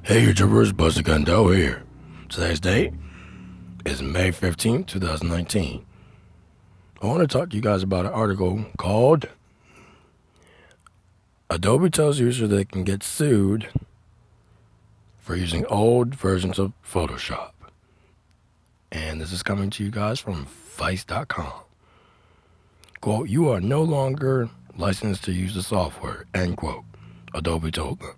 Hey YouTubers, Buster Gundo here. Today's date is May 15th, 2019. I want to talk to you guys about an article called Adobe tells users they can get sued for using old versions of Photoshop. And this is coming to you guys from Vice.com. Quote, "You are no longer licensed to use the software," end quote, Adobe told them.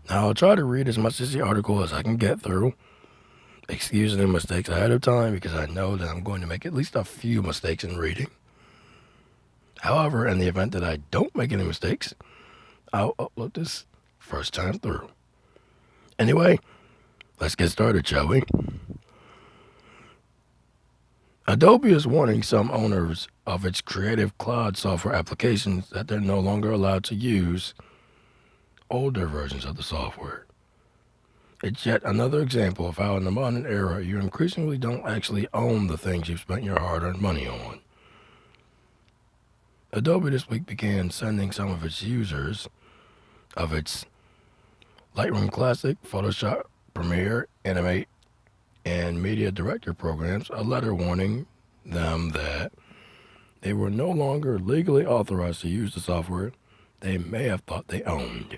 Now I'll try to read as much of the article as I can get through, excusing the mistakes ahead of time because I know that I'm going to make at least a few mistakes in reading. However, in the event that I don't make any mistakes, I'll upload this first time through. Anyway, let's get started, shall we? Adobe is warning some owners of its Creative Cloud software applications that they're no longer allowed to use older versions of the software. It's yet another example of how in the modern era you increasingly don't actually own the things you've spent your hard-earned money on. Adobe this week began sending some of its users of its Lightroom Classic, Photoshop, Premiere, Animate, and Media Director programs a letter warning them that they were no longer legally authorized to use the software they may have thought they owned.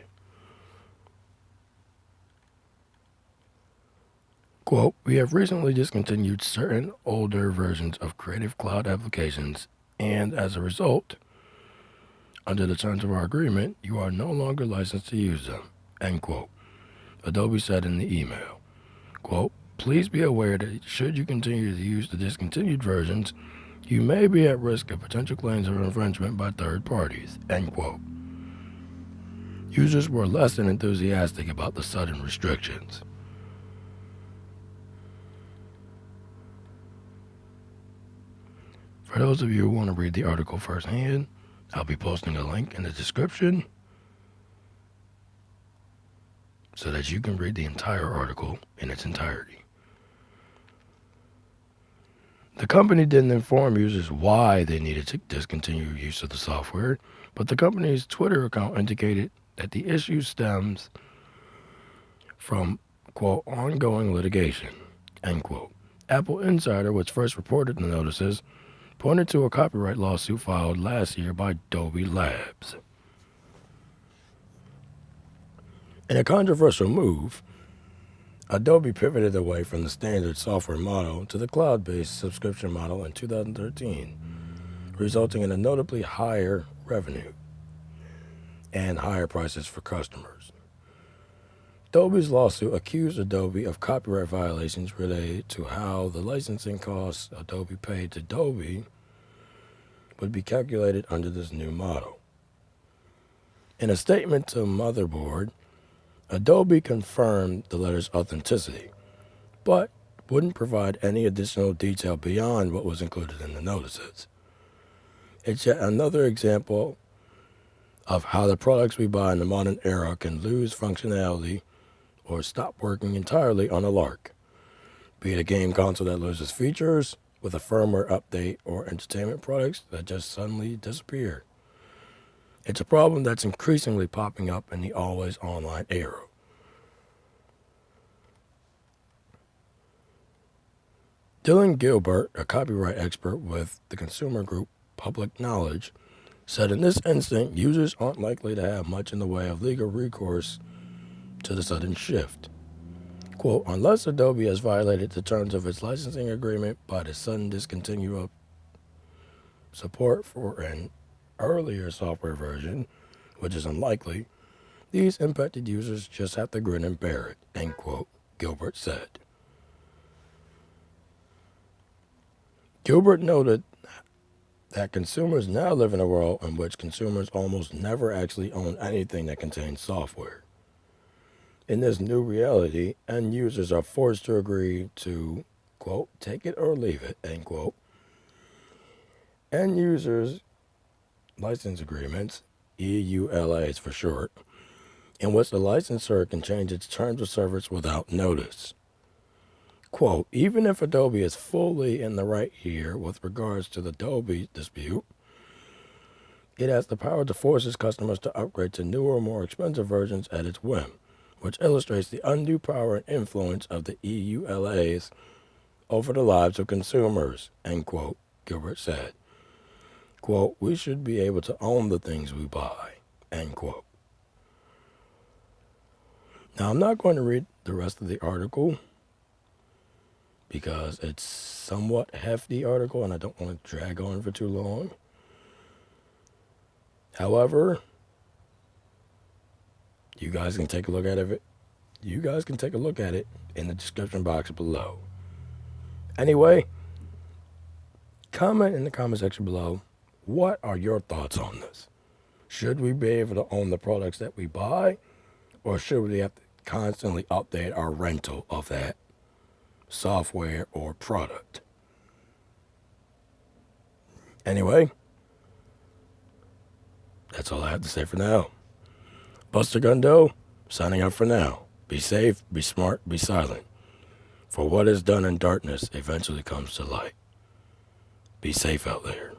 Quote, "We have recently discontinued certain older versions of Creative Cloud applications, and as a result, under the terms of our agreement, you are no longer licensed to use them," end quote, Adobe said in the email. Quote, "Please be aware that should you continue to use the discontinued versions, you may be at risk of potential claims of infringement by third parties," end quote. Users were less than enthusiastic about the sudden restrictions. For those of you who want to read the article firsthand, I'll be posting a link in the description so that you can read the entire article in its entirety. The company didn't inform users why they needed to discontinue use of the software, but the company's Twitter account indicated that the issue stems from, quote, ongoing litigation, end quote. Apple Insider, which first reported the notices, pointed to a copyright lawsuit filed last year by Adobe Labs. In a controversial move, Adobe pivoted away from the standard software model to the cloud-based subscription model in 2013, resulting in a notably higher revenue and higher prices for customers. Adobe's lawsuit accused Adobe of copyright violations related to how the licensing costs Adobe paid to Adobe would be calculated under this new model. In a statement to Motherboard, Adobe confirmed the letter's authenticity, but wouldn't provide any additional detail beyond what was included in the notices. It's yet another example of how the products we buy in the modern era can lose functionality or stop working entirely on a lark, be it a game console that loses features with a firmware update or entertainment products that just suddenly disappear. It's a problem that's increasingly popping up in the always online era. Dylan Gilbert, a copyright expert with the consumer group Public Knowledge, said in this instant, users aren't likely to have much in the way of legal recourse to the sudden shift. Quote, "Unless Adobe has violated the terms of its licensing agreement by the sudden discontinuation of support for an earlier software version, which is unlikely, these impacted users just have to grin and bear it," end quote, Gilbert said. Gilbert noted that consumers now live in a world in which consumers almost never actually own anything that contains software. In this new reality, end users are forced to agree to, quote, "take it or leave it," end quote. End users' license agreements, EULAs for short, in which the licensor can change its terms of service without notice. Quote, "Even if Adobe is fully in the right here with regards to the Adobe dispute, it has the power to force its customers to upgrade to newer, more expensive versions at its whim, which illustrates the undue power and influence of the EULAs over the lives of consumers, end quote, Gilbert said. Quote, we should be able to own the things we buy, end quote. Now, I'm not going to read the rest of the article because it's somewhat hefty article and I don't want to drag on for too long. However, you guys can take a look at it. You guys can take a look at it in the description box below. Anyway, comment in the comment section below. What are your thoughts on this? Should we be able to own the products that we buy, or should we have to constantly update our rental of that software or product? Anyway, that's all I have to say for now. Buster Gundo, signing out for now. Be safe, be smart, be silent. For what is done in darkness eventually comes to light. Be safe out there.